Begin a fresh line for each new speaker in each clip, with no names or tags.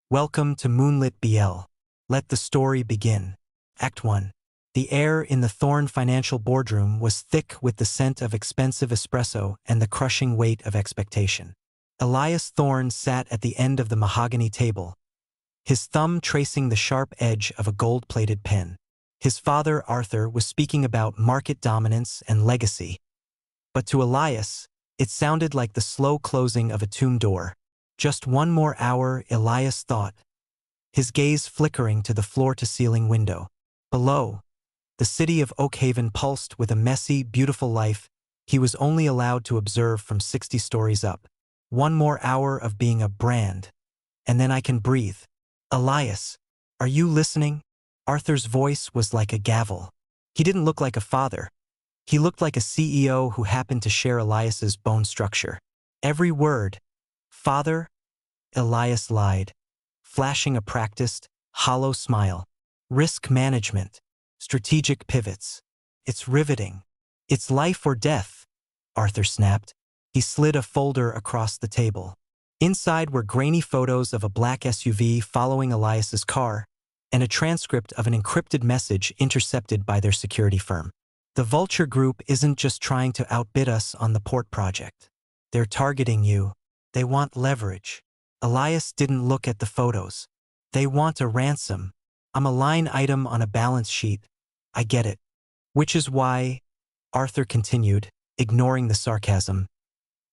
Welcome to Moonlit BL. Let the story begin. Act 1. The air in the Thorne financial boardroom was thick with the scent of expensive espresso and the crushing weight of expectation. Elias Thorne sat at the end of the mahogany table, his thumb tracing the sharp edge of a gold-plated pen. His father, Arthur, was speaking about market dominance and legacy. But to Elias, it sounded like the slow closing of a tomb door. Just one more hour, Elias thought, his gaze flickering to the floor-to-ceiling window. Below, the city of Oakhaven pulsed with a messy, beautiful life he was only allowed to observe from 60 stories up. One more hour of being a brand, and then I can breathe. Elias, are you listening? Arthur's voice was like a gavel. He didn't look like a father. He looked like a CEO who happened to share Elias's bone structure. Every word, "Father," Elias lied, flashing a practiced, hollow smile. Risk management. Strategic pivots. It's riveting. It's life or death, Arthur snapped. He slid a folder across the table. Inside were grainy photos of a black SUV following Elias's car, and a transcript of an encrypted message intercepted by their security firm. The Vulture Group isn't just trying to outbid us on the port project. They're targeting you. They want leverage. Elias didn't look at the photos. They want a ransom. I'm a line item on a balance sheet. I get it. Which is why, Arthur continued, ignoring the sarcasm,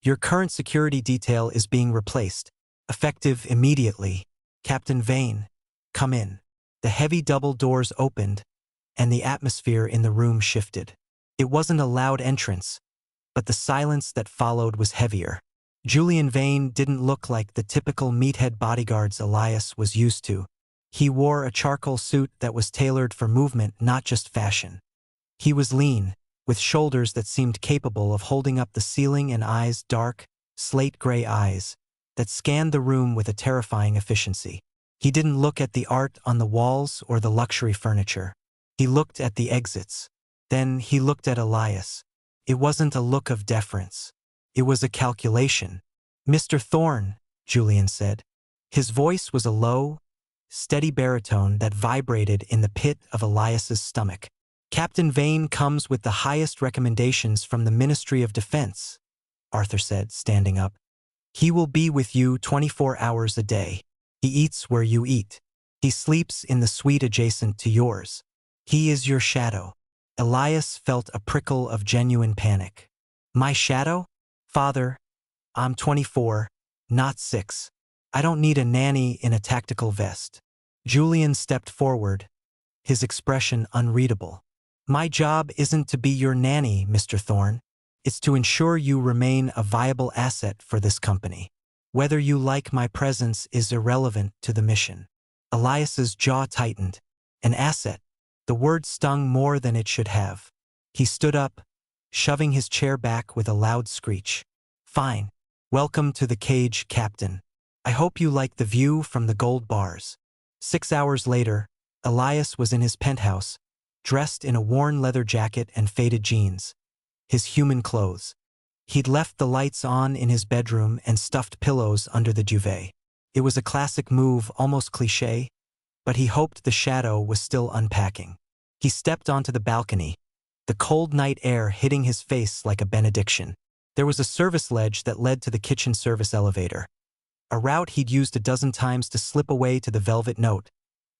your current security detail is being replaced. Effective immediately. Captain Vane, come in. The heavy double doors opened, and the atmosphere in the room shifted. It wasn't a loud entrance, but the silence that followed was heavier. Julian Vane didn't look like the typical meathead bodyguards Elias was used to. He wore a charcoal suit that was tailored for movement, not just fashion. He was lean, with shoulders that seemed capable of holding up the ceiling, and eyes, dark, slate-gray eyes, that scanned the room with a terrifying efficiency. He didn't look at the art on the walls or the luxury furniture. He looked at the exits. Then he looked at Elias. It wasn't a look of deference. It was a calculation. Mr. Thorne, Julian said. His voice was a low, steady baritone that vibrated in the pit of Elias's stomach. Captain Vane comes with the highest recommendations from the Ministry of Defense, Arthur said, standing up. He will be with you 24 hours a day. He eats where you eat. He sleeps in the suite adjacent to yours. He is your shadow. Elias felt a prickle of genuine panic. My shadow? Father, I'm 24, not 6. I don't need a nanny in a tactical vest. Julian stepped forward, his expression unreadable. My job isn't to be your nanny, Mr. Thorne. It's to ensure you remain a viable asset for this company. Whether you like my presence is irrelevant to the mission. Elias's jaw tightened. An asset. The word stung more than it should have. He stood up, shoving his chair back with a loud screech. Fine. Welcome to the cage, Captain. I hope you like the view from the gold bars. 6 hours later, Elias was in his penthouse, dressed in a worn leather jacket and faded jeans. His human clothes. He'd left the lights on in his bedroom and stuffed pillows under the duvet. It was a classic move, almost cliché, but he hoped the shadow was still unpacking. He stepped onto the balcony, the cold night air hitting his face like a benediction. There was a service ledge that led to the kitchen service elevator, a route he'd used a dozen times to slip away to the Velvet Note,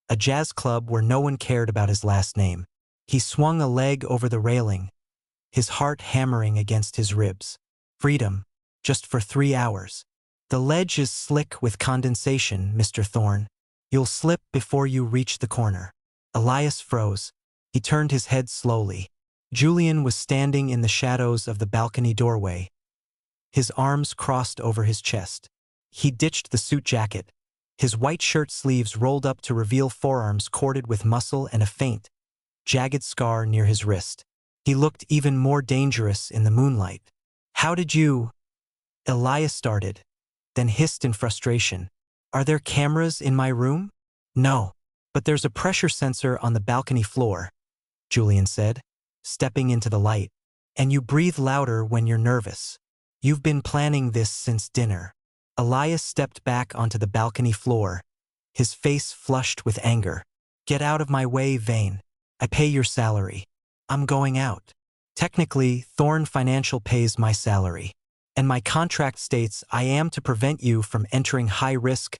a jazz club where no one cared about his last name. He swung a leg over the railing, his heart hammering against his ribs. Freedom, just for 3 hours. The ledge is slick with condensation, Mr. Thorne. You'll slip before you reach the corner. Elias froze. He turned his head slowly. Julian was standing in the shadows of the balcony doorway, his arms crossed over his chest. He ditched the suit jacket, his white shirt sleeves rolled up to reveal forearms corded with muscle and a faint, jagged scar near his wrist. He looked even more dangerous in the moonlight. How did you? Elias started, then hissed in frustration. Are there cameras in my room? No, but there's a pressure sensor on the balcony floor, Julian said, stepping into the light. And you breathe louder when you're nervous. You've been planning this since dinner. Elias stepped back onto the balcony floor, his face flushed with anger. "Get out of my way, Vane. I pay your salary. I'm going out. Technically, Thorne Financial pays my salary. And my contract states I am to prevent you from entering high-risk,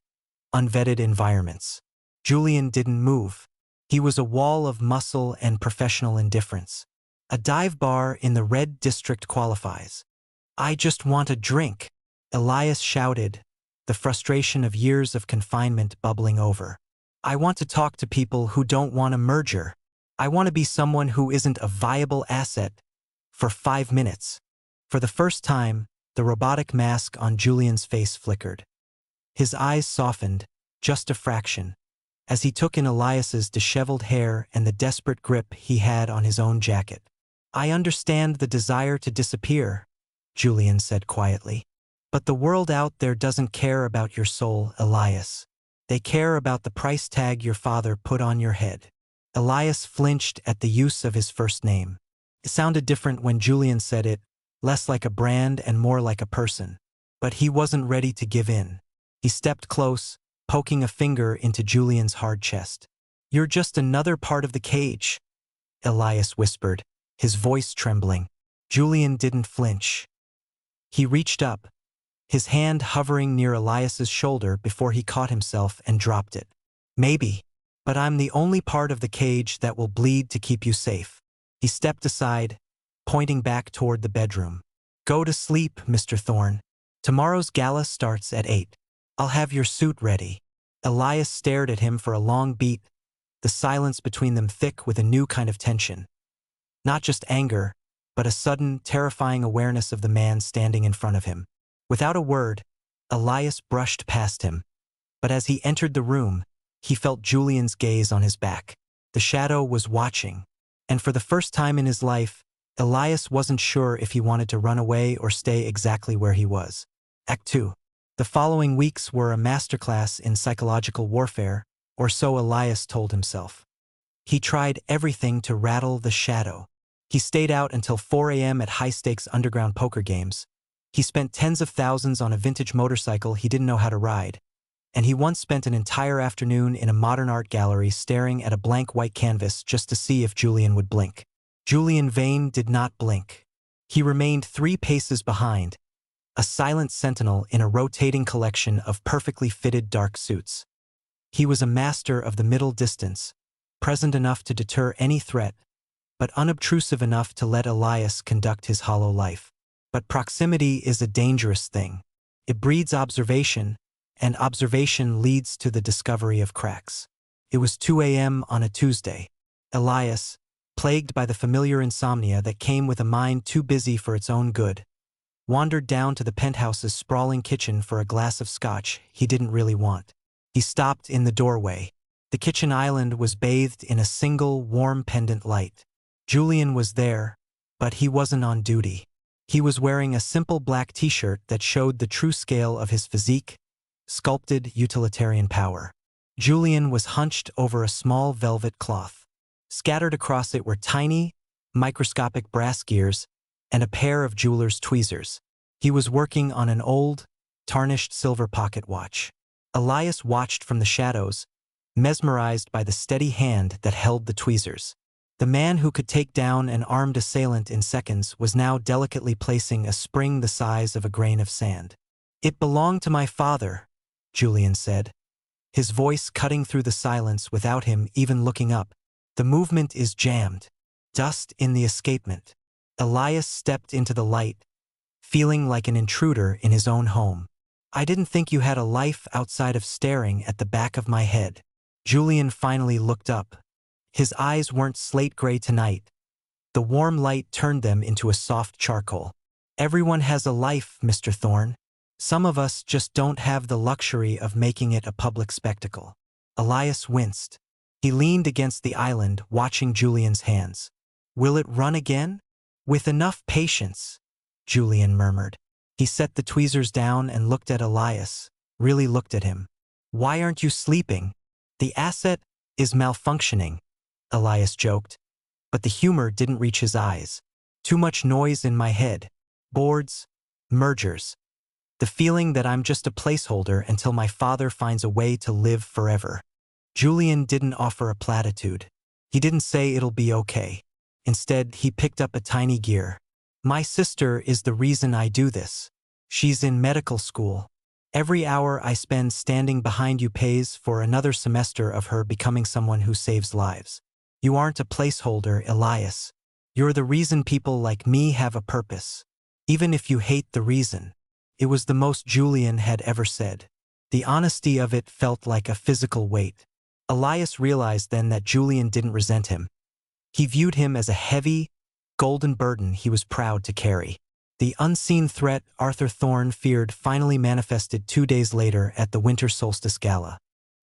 unvetted environments." Julian didn't move. He was a wall of muscle and professional indifference. "A dive bar in the Red District qualifies." "I just want a drink," Elias shouted, the frustration of years of confinement bubbling over. "I want to talk to people who don't want a merger. I want to be someone who isn't a viable asset for 5 minutes." For the first time, the robotic mask on Julian's face flickered. His eyes softened, just a fraction, as he took in Elias's disheveled hair and the desperate grip he had on his own jacket. "I understand the desire to disappear," Julian said quietly. "But the world out there doesn't care about your soul, Elias. They care about the price tag your father put on your head." Elias flinched at the use of his first name. It sounded different when Julian said it, less like a brand and more like a person. But he wasn't ready to give in. He stepped close, poking a finger into Julian's hard chest. "You're just another part of the cage," Elias whispered, his voice trembling. Julian didn't flinch. He reached up, his hand hovering near Elias's shoulder before he caught himself and dropped it. "Maybe, but I'm the only part of the cage that will bleed to keep you safe." He stepped aside, pointing back toward the bedroom. "Go to sleep, Mr. Thorne. Tomorrow's gala starts at 8. I'll have your suit ready." Elias stared at him for a long beat, the silence between them thick with a new kind of tension. Not just anger, but a sudden, terrifying awareness of the man standing in front of him. Without a word, Elias brushed past him. But as he entered the room, he felt Julian's gaze on his back. The shadow was watching, and for the first time in his life, Elias wasn't sure if he wanted to run away or stay exactly where he was. Act 2. The following weeks were a masterclass in psychological warfare, or so Elias told himself. He tried everything to rattle the shadow. He stayed out until 4 a.m. at high-stakes underground poker games. He spent tens of thousands on a vintage motorcycle he didn't know how to ride. And he once spent an entire afternoon in a modern art gallery staring at a blank white canvas just to see if Julian would blink. Julian Vane did not blink. He remained 3 paces behind, a silent sentinel in a rotating collection of perfectly fitted dark suits. He was a master of the middle distance, present enough to deter any threat, but unobtrusive enough to let Elias conduct his hollow life. But proximity is a dangerous thing. It breeds observation, and observation leads to the discovery of cracks. It was 2 a.m. on a Tuesday. Elias, plagued by the familiar insomnia that came with a mind too busy for its own good, wandered down to the penthouse's sprawling kitchen for a glass of scotch he didn't really want. He stopped in the doorway. The kitchen island was bathed in a single, warm pendant light. Julian was there, but he wasn't on duty. He was wearing a simple black t-shirt that showed the true scale of his physique, sculpted utilitarian power. Julian was hunched over a small velvet cloth. Scattered across it were tiny, microscopic brass gears and a pair of jeweler's tweezers. He was working on an old, tarnished silver pocket watch. Elias watched from the shadows, mesmerized by the steady hand that held the tweezers. The man who could take down an armed assailant in seconds was now delicately placing a spring the size of a grain of sand. "It belonged to my father," Julian said, his voice cutting through the silence without him even looking up. "The movement is jammed. Dust in the escapement." Elias stepped into the light, feeling like an intruder in his own home. "I didn't think you had a life outside of staring at the back of my head." Julian finally looked up. His eyes weren't slate gray tonight. The warm light turned them into a soft charcoal. "Everyone has a life, Mr. Thorne. Some of us just don't have the luxury of making it a public spectacle." Elias winced. He leaned against the island, watching Julian's hands. "Will it run again?" "With enough patience," Julian murmured. He set the tweezers down and looked at Elias, really looked at him. "Why aren't you sleeping?" "The asset is malfunctioning," Elias joked, but the humor didn't reach his eyes. "Too much noise in my head. Boards, mergers." The feeling that I'm just a placeholder until my father finds a way to live forever. Julian didn't offer a platitude. He didn't say it'll be okay. Instead, he picked up a tiny gear. My sister is the reason I do this. She's in medical school. Every hour I spend standing behind you pays for another semester of her becoming someone who saves lives. You aren't a placeholder, Elias. You're the reason people like me have a purpose. Even if you hate the reason. It was the most Julian had ever said. The honesty of it felt like a physical weight. Elias realized then that Julian didn't resent him. He viewed him as a heavy, golden burden he was proud to carry. The unseen threat Arthur Thorne feared finally manifested 2 days later at the Winter Solstice Gala.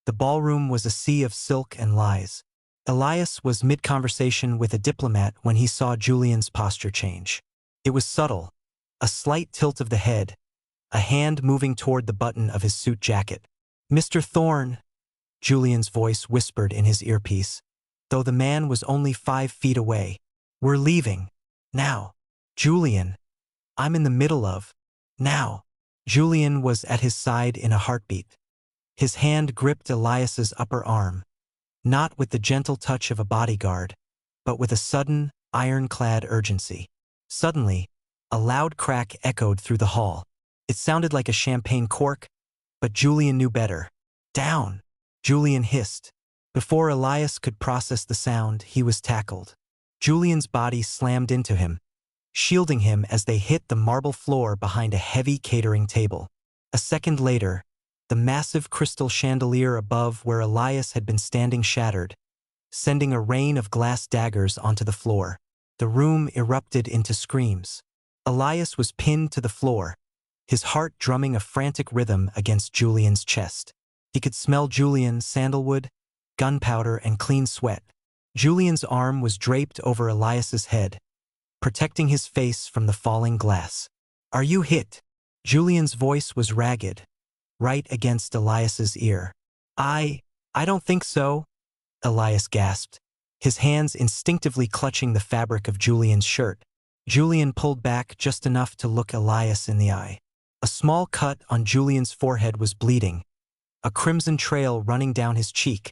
The ballroom was a sea of silk and lies. Elias was mid-conversation with a diplomat when he saw Julian's posture change. It was subtle, a slight tilt of the head, a hand moving toward the button of his suit jacket. "Mr. Thorne," Julian's voice whispered in his earpiece, though the man was only 5 feet away. "We're leaving. Now." "Julian, I'm in the middle of." "Now." Julian was at his side in a heartbeat. His hand gripped Elias's upper arm, not with the gentle touch of a bodyguard, but with a sudden, ironclad urgency. Suddenly, a loud crack echoed through the hall. It sounded like a champagne cork, but Julian knew better. "Down!" Julian hissed. Before Elias could process the sound, he was tackled. Julian's body slammed into him, shielding him as they hit the marble floor behind a heavy catering table. A second later, the massive crystal chandelier above where Elias had been standing shattered, sending a rain of glass daggers onto the floor. The room erupted into screams. Elias was pinned to the floor, his heart drumming a frantic rhythm against Julian's chest. He could smell Julian's sandalwood, gunpowder, and clean sweat. Julian's arm was draped over Elias's head, protecting his face from the falling glass. "Are you hit?" Julian's voice was ragged, right against Elias's ear. I don't think so," Elias gasped, his hands instinctively clutching the fabric of Julian's shirt. Julian pulled back just enough to look Elias in the eye. A small cut on Julian's forehead was bleeding, a crimson trail running down his cheek,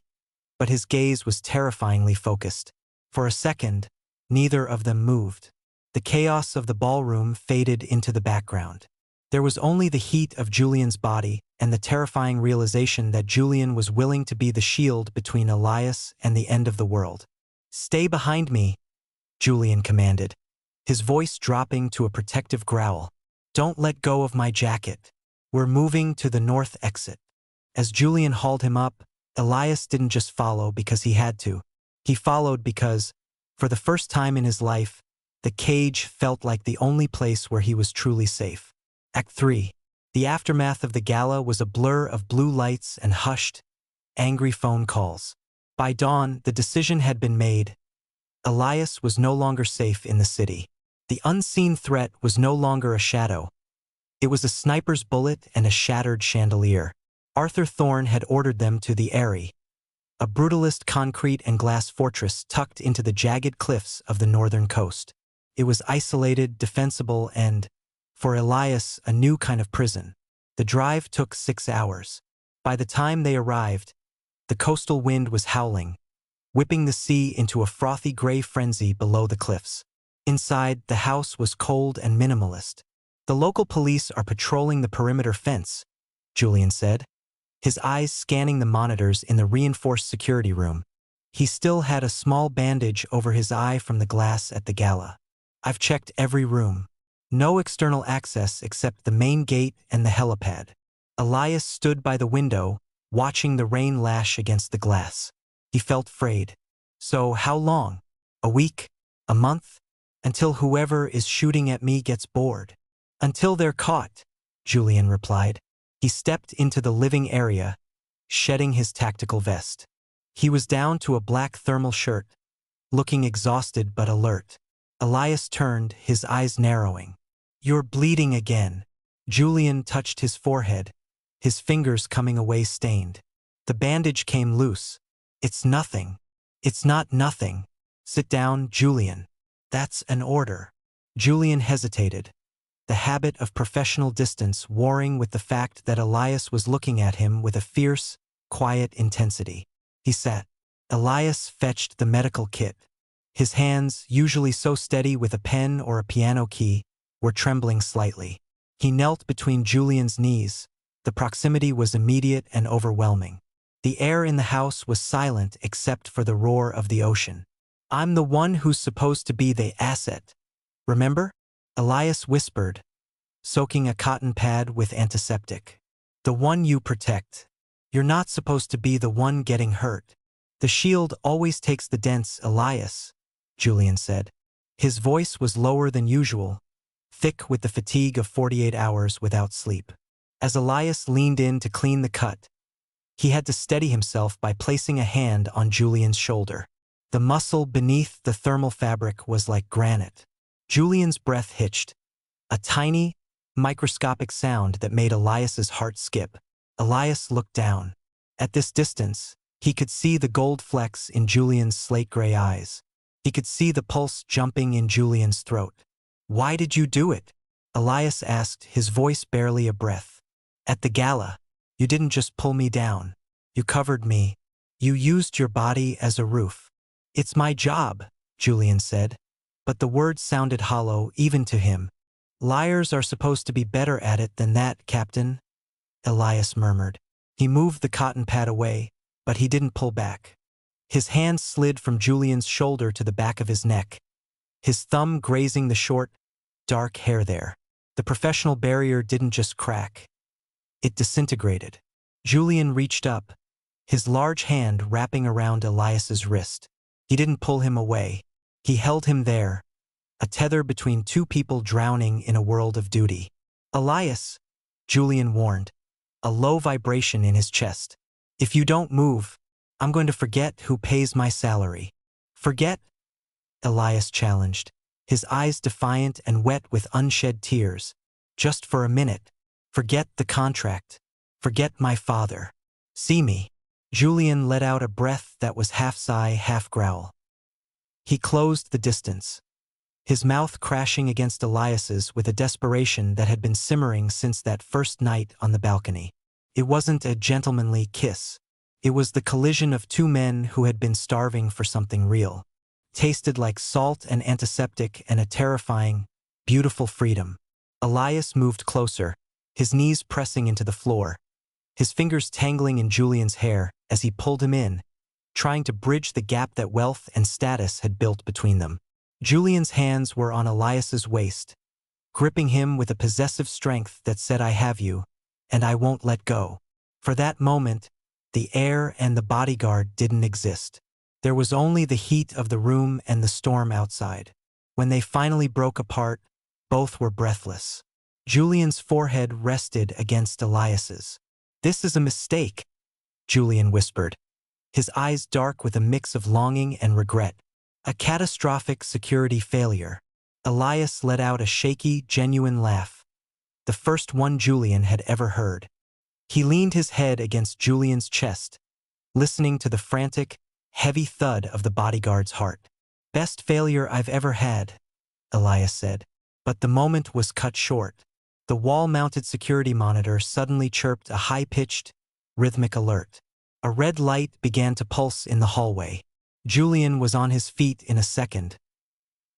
but his gaze was terrifyingly focused. For a second, neither of them moved. The chaos of the ballroom faded into the background. There was only the heat of Julian's body and the terrifying realization that Julian was willing to be the shield between Elias and the end of the world. "Stay behind me," Julian commanded, his voice dropping to a protective growl. "Don't let go of my jacket. We're moving to the north exit." As Julian hauled him up, Elias didn't just follow because he had to. He followed because, for the first time in his life, the cage felt like the only place where he was truly safe. Act 3. The aftermath of the gala was a blur of blue lights and hushed, angry phone calls. By dawn, the decision had been made. Elias was no longer safe in the city. The unseen threat was no longer a shadow. It was a sniper's bullet and a shattered chandelier. Arthur Thorne had ordered them to the Heir, a brutalist concrete and glass fortress tucked into the jagged cliffs of the northern coast. It was isolated, defensible, and, for Elias, a new kind of prison. The drive took 6 hours. By the time they arrived, the coastal wind was howling, whipping the sea into a frothy gray frenzy below the cliffs. Inside, the house was cold and minimalist. "The local police are patrolling the perimeter fence," Julian said, his eyes scanning the monitors in the reinforced security room. He still had a small bandage over his eye from the glass at the gala. "I've checked every room. No external access except the main gate and the helipad." Elias stood by the window, watching the rain lash against the glass. He felt frayed. "So how long? A week? A month? Until whoever is shooting at me gets bored." "Until they're caught," Julian replied. He stepped into the living area, shedding his tactical vest. He was down to a black thermal shirt, looking exhausted but alert. Elias turned, his eyes narrowing. "You're bleeding again." Julian touched his forehead, his fingers coming away stained. The bandage came loose. "It's nothing." "It's not nothing." "Sit down, Julian." "That's an order." Julian hesitated. the habit of professional distance warring with the fact that Elias was looking at him with a fierce, quiet intensity. He sat. Elias fetched the medical kit. His hands, usually so steady with a pen or a piano key, were trembling slightly. He knelt between Julian's knees. The proximity was immediate and overwhelming. The air in the house was silent except for the roar of the ocean. "I'm the one who's supposed to be the asset. Remember?" Elias whispered, soaking a cotton pad with antiseptic. "The one you protect. You're not supposed to be the one getting hurt. The shield always takes the dents, Elias," Julian said. His voice was lower than usual, thick with the fatigue of 48 hours without sleep. As Elias leaned in to clean the cut, he had to steady himself by placing a hand on Julian's shoulder. The muscle beneath the thermal fabric was like granite. Julian's breath hitched, a tiny, microscopic sound that made Elias's heart skip. Elias looked down. At this distance, he could see the gold flecks in Julian's slate-gray eyes. He could see the pulse jumping in Julian's throat. "Why did you do it?" Elias asked, his voice barely a breath. "At the gala, you didn't just pull me down. You covered me. You used your body as a roof." "It's my job," Julian said. But the words sounded hollow, even to him. "Liars are supposed to be better at it than that, Captain," Elias murmured. He moved the cotton pad away, but he didn't pull back. His hand slid from Julian's shoulder to the back of his neck, his thumb grazing the short, dark hair there. The professional barrier didn't just crack. It disintegrated. Julian reached up, his large hand wrapping around Elias's wrist. He didn't pull him away. He held him there, a tether between two people drowning in a world of duty. "Elias," Julian warned, a low vibration in his chest. "If you don't move, I'm going to forget who pays my salary." "Forget?" Elias challenged, his eyes defiant and wet with unshed tears. "Just for a minute. Forget the contract. Forget my father. See me." Julian let out a breath that was half sigh, half growl. He closed the distance, his mouth crashing against Elias's with a desperation that had been simmering since that first night on the balcony. It wasn't a gentlemanly kiss. It was the collision of two men who had been starving for something real. Tasted like salt and antiseptic and a terrifying, beautiful freedom. Elias moved closer, his knees pressing into the floor, his fingers tangling in Julian's hair as he pulled him in, trying to bridge the gap that wealth and status had built between them. Julian's hands were on Elias's waist, gripping him with a possessive strength that said, "I have you, and I won't let go." For that moment, the Heir and the Bodyguard didn't exist. There was only the heat of the room and the storm outside. When they finally broke apart, both were breathless. Julian's forehead rested against Elias's. "This is a mistake," Julian whispered, his eyes dark with a mix of longing and regret. "A catastrophic security failure." Elias let out a shaky, genuine laugh, the first one Julian had ever heard. He leaned his head against Julian's chest, listening to the frantic, heavy thud of the bodyguard's heart. "Best failure I've ever had," Elias said. But the moment was cut short. The wall-mounted security monitor suddenly chirped a high-pitched, rhythmic alert. A red light began to pulse in the hallway. Julian was on his feet in a second,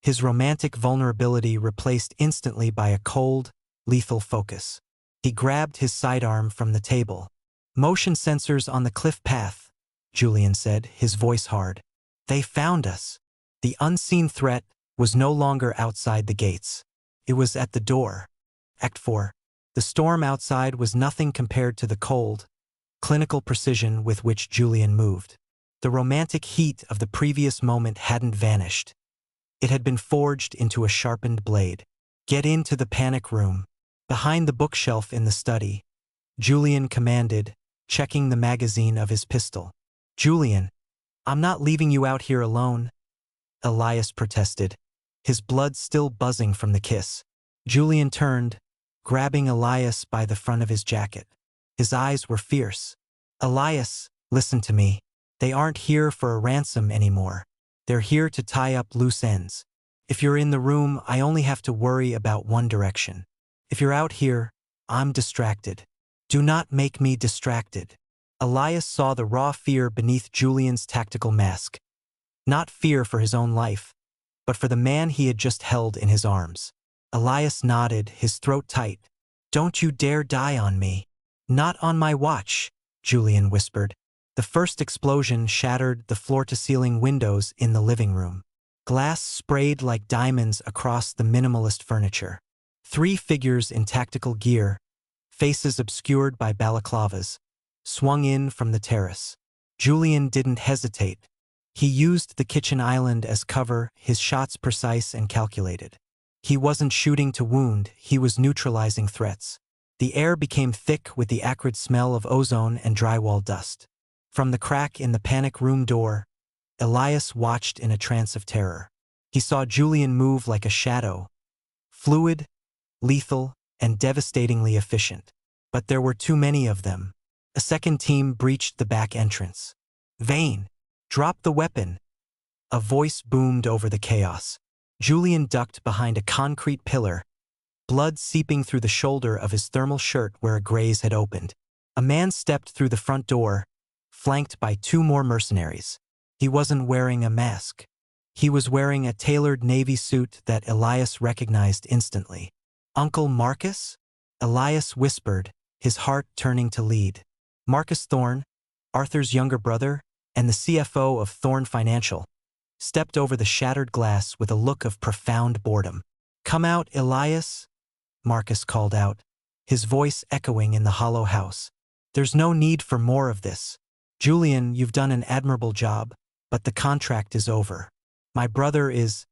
his romantic vulnerability replaced instantly by a cold, lethal focus. He grabbed his sidearm from the table. "Motion sensors on the cliff path," Julian said, his voice hard. "They found us." The unseen threat was no longer outside the gates. It was at the door. Act 4. The storm outside was nothing compared to the cold, clinical precision with which Julian moved. The romantic heat of the previous moment hadn't vanished. It had been forged into a sharpened blade. "Get into the panic room." Behind the bookshelf in the study, Julian commanded, checking the magazine of his pistol. "Julian, I'm not leaving you out here alone," Elias protested, his blood still buzzing from the kiss. Julian turned, grabbing Elias by the front of his jacket. His eyes were fierce. "Elias, listen to me. They aren't here for a ransom anymore. They're here to tie up loose ends. If you're in the room, I only have to worry about one direction. If you're out here, I'm distracted. Do not make me distracted. Elias saw the raw fear beneath Julian's tactical mask. Not fear for his own life, but for the man he had just held in his arms. Elias nodded, his throat tight. Don't you dare die on me. Not on my watch, Julian whispered. The first explosion shattered the floor-to-ceiling windows in the living room. Glass sprayed like diamonds across the minimalist furniture. 3 figures in tactical gear, faces obscured by balaclavas, swung in from the terrace. Julian didn't hesitate. He used the kitchen island as cover, his shots precise and calculated. He wasn't shooting to wound, he was neutralizing threats. The air became thick with the acrid smell of ozone and drywall dust. From the crack in the panic room door, Elias watched in a trance of terror. He saw Julian move like a shadow, fluid, lethal, and devastatingly efficient. But there were too many of them. A second team breached the back entrance. Vane, drop the weapon. A voice boomed over the chaos. Julian ducked behind a concrete pillar, blood seeping through the shoulder of his thermal shirt where a graze had opened. A man stepped through the front door, flanked by 2 more mercenaries. He wasn't wearing a mask. He was wearing a tailored navy suit that Elias recognized instantly. Uncle Marcus? Elias whispered, his heart turning to lead. Marcus Thorne, Arthur's younger brother, and the CFO of Thorne Financial, stepped over the shattered glass with a look of profound boredom. Come out, Elias, Marcus called out, his voice echoing in the hollow house. There's no need for more of this. Julian, you've done an admirable job, but the contract is over. My brother is,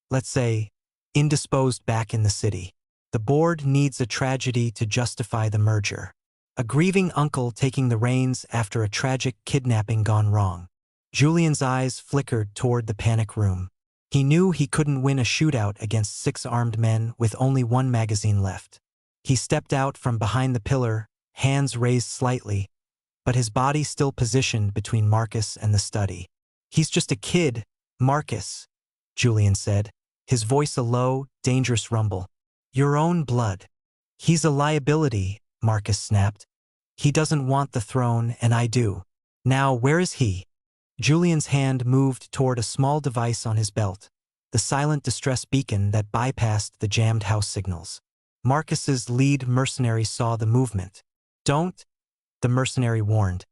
let's say, indisposed back in the city. The board needs a tragedy to justify the merger. A grieving uncle taking the reins after a tragic kidnapping gone wrong. Julian's eyes flickered toward the panic room. He knew he couldn't win a shootout against 6 armed men with only 1 magazine left. He stepped out from behind the pillar, hands raised slightly, but his body still positioned between Marcus and the study. He's just a kid, Marcus, Julian said, his voice a low, dangerous rumble. Your own blood. He's a liability, Marcus snapped. He doesn't want the throne, and I do. Now, where is he? Julian's hand moved toward a small device on his belt, the silent distress beacon that bypassed the jammed house signals. Marcus's lead mercenary saw the movement. Don't, the mercenary warned,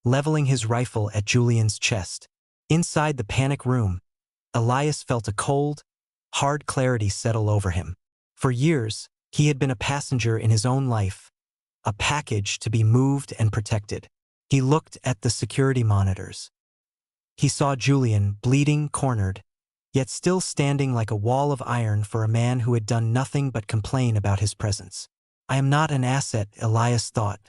leveling his rifle at Julian's chest. Inside the panic room, Elias felt a cold, hard clarity settle over him. For years, he had been a passenger in his own life, a package to be moved and protected. He looked at the security monitors. He saw Julian, bleeding, cornered, yet still standing like a wall of iron for a man who had done nothing but complain about his presence. I am not an asset, Elias thought,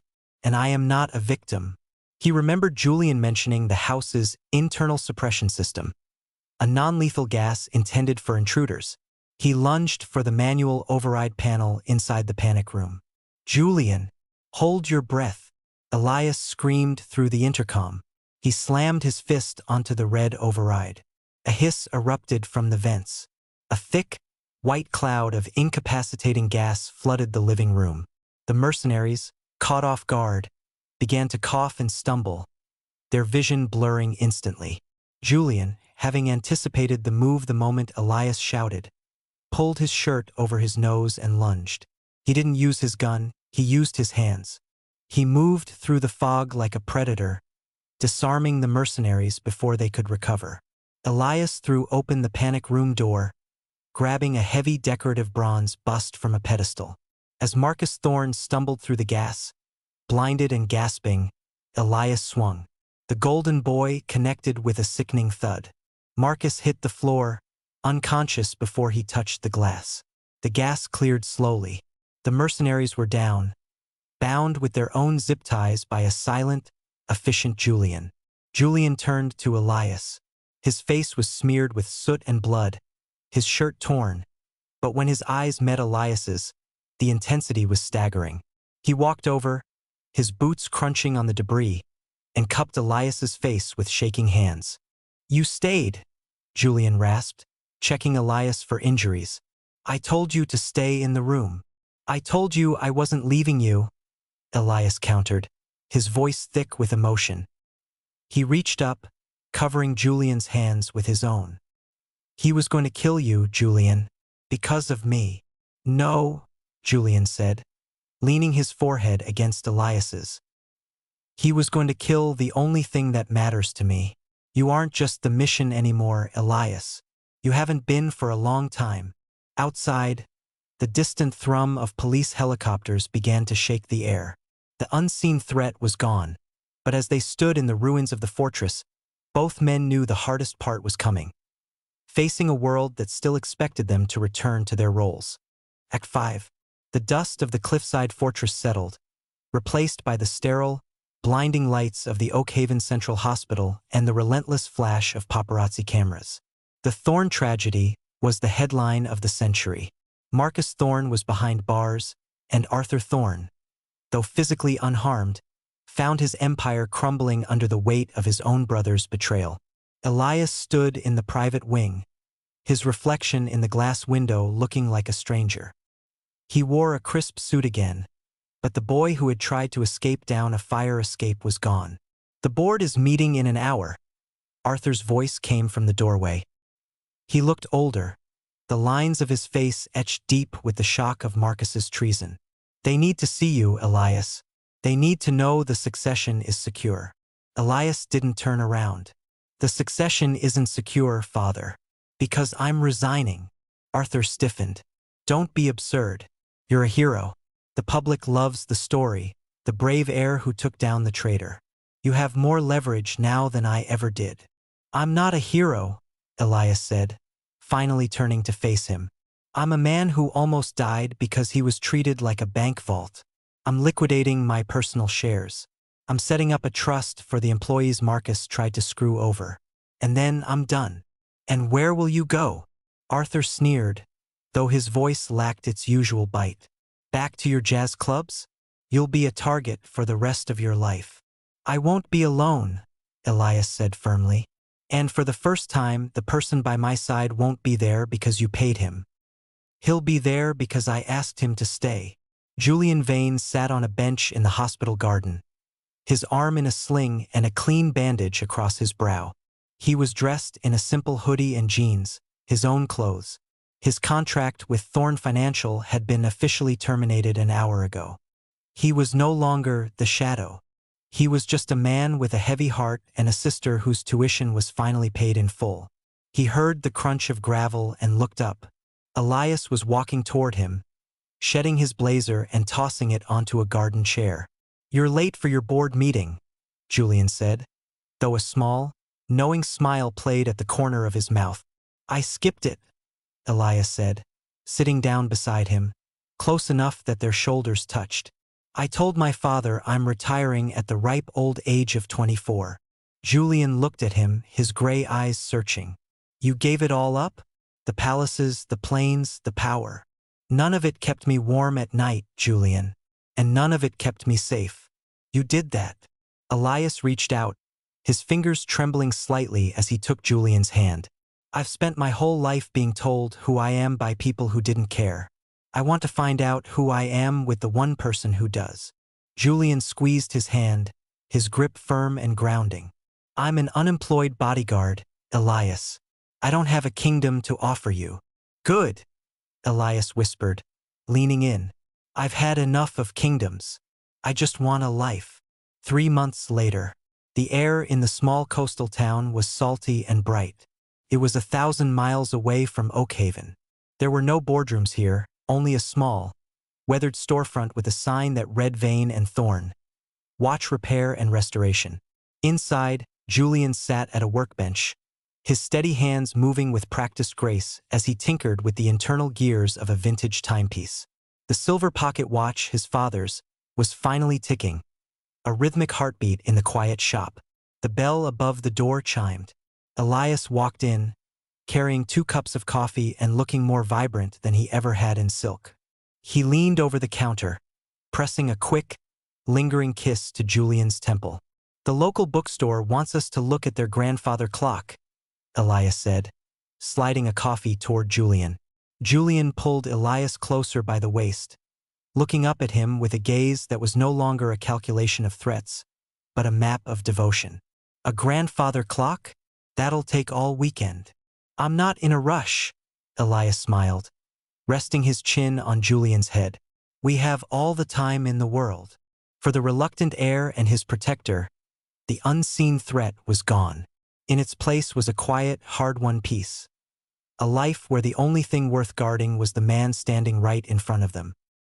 and I am not a victim. He remembered Julian mentioning the house's internal suppression system, a non-lethal gas intended for intruders. He lunged for the manual override panel inside the panic room. Julian, hold your breath, Elias screamed through the intercom. He slammed his fist onto the red override. A hiss erupted from the vents. A thick, white cloud of incapacitating gas flooded the living room. The mercenaries, caught off guard, began to cough and stumble, their vision blurring instantly. Julian, having anticipated the move the moment Elias shouted, pulled his shirt over his nose and lunged. He didn't use his gun, he used his hands. He moved through the fog like a predator, disarming the mercenaries before they could recover. Elias threw open the panic room door, grabbing a heavy decorative bronze bust from a pedestal. As Marcus Thorne stumbled through the gas, blinded and gasping, Elias swung. The golden boy connected with a sickening thud. Marcus hit the floor, unconscious before he touched the glass. The gas cleared slowly. The mercenaries were down, bound with their own zip ties by a silent, efficient Julian. Julian turned to Elias. His face was smeared with soot and blood, his shirt torn, but when his eyes met Elias's, the intensity was staggering. He walked over, his boots crunching on the debris, and cupped Elias's face with shaking hands. You stayed, Julian rasped, checking Elias for injuries. I told you to stay in the room. I told you I wasn't leaving you, Elias countered, his voice thick with emotion. He reached up, covering Julian's hands with his own. He was going to kill you, Julian, because of me. No, Julian said, leaning his forehead against Elias's. He was going to kill the only thing that matters to me. You aren't just the mission anymore, Elias. You haven't been for a long time. Outside, the distant thrum of police helicopters began to shake the air. The unseen threat was gone, but as they stood in the ruins of the fortress, both men knew the hardest part was coming. Facing a world that still expected them to return to their roles. Act 5. The dust of the cliffside fortress settled, replaced by the sterile, blinding lights of the Oakhaven Central Hospital and the relentless flash of paparazzi cameras. The Thorne tragedy was the headline of the century. Marcus Thorne was behind bars, and Arthur Thorne, though physically unharmed, found his empire crumbling under the weight of his own brother's betrayal. Elias stood in the private wing, his reflection in the glass window looking like a stranger. He wore a crisp suit again, but the boy who had tried to escape down a fire escape was gone. The board is meeting in an hour. Arthur's voice came from the doorway. He looked older, the lines of his face etched deep with the shock of Marcus's treason. They need to see you, Elias. They need to know the succession is secure. Elias didn't turn around. The succession isn't secure, father. Because I'm resigning. Arthur stiffened. Don't be absurd. You're a hero. The public loves the story, the brave heir who took down the traitor. You have more leverage now than I ever did. I'm not a hero, Elias said, finally turning to face him. I'm a man who almost died because he was treated like a bank vault. I'm liquidating my personal shares. I'm setting up a trust for the employees Marcus tried to screw over. And then I'm done. And where will you go? Arthur sneered, though his voice lacked its usual bite. Back to your jazz clubs? You'll be a target for the rest of your life. I won't be alone, Elias said firmly. And for the first time, the person by my side won't be there because you paid him. He'll be there because I asked him to stay. Julian Vane sat on a bench in the hospital garden, his arm in a sling and a clean bandage across his brow. He was dressed in a simple hoodie and jeans, his own clothes. His contract with Thorne Financial had been officially terminated an hour ago. He was no longer the shadow. He was just a man with a heavy heart and a sister whose tuition was finally paid in full. He heard the crunch of gravel and looked up. Elias was walking toward him, shedding his blazer and tossing it onto a garden chair. You're late for your board meeting, Julian said, though a small, knowing smile played at the corner of his mouth. I skipped it, Elias said, sitting down beside him, close enough that their shoulders touched. I told my father I'm retiring at the ripe old age of 24. Julian looked at him, his gray eyes searching. You gave it all up? The palaces, the planes, the power. None of it kept me warm at night, Julian. And none of it kept me safe. You did that. Elias reached out, his fingers trembling slightly as he took Julian's hand. I've spent my whole life being told who I am by people who didn't care. I want to find out who I am with the one person who does. Julian squeezed his hand, his grip firm and grounding. I'm an unemployed bodyguard, Elias. I don't have a kingdom to offer you. Good, Elias whispered, leaning in. I've had enough of kingdoms. I just want a life. 3 months later, the air in the small coastal town was salty and bright. It was 1,000 miles away from Oakhaven. There were no boardrooms here, only a small, weathered storefront with a sign that read Vane and Thorne. Watch repair and restoration. Inside, Julian sat at a workbench, his steady hands moving with practiced grace as he tinkered with the internal gears of a vintage timepiece. The silver pocket watch, his father's, was finally ticking, a rhythmic heartbeat in the quiet shop. The bell above the door chimed. Elias walked in, carrying 2 cups of coffee and looking more vibrant than he ever had in silk. He leaned over the counter, pressing a quick, lingering kiss to Julian's temple. The local bookstore wants us to look at their grandfather clock, Elias said, sliding a coffee toward Julian. Julian pulled Elias closer by the waist, looking up at him with a gaze that was no longer a calculation of threats, but a map of devotion. A grandfather clock? That'll take all weekend. I'm not in a rush, Elias smiled, resting his chin on Julian's head. We have all the time in the world. For the reluctant heir and his protector, the unseen threat was gone. In its place was a quiet, hard-won peace. A life where the only thing worth guarding was the man standing right in front of them.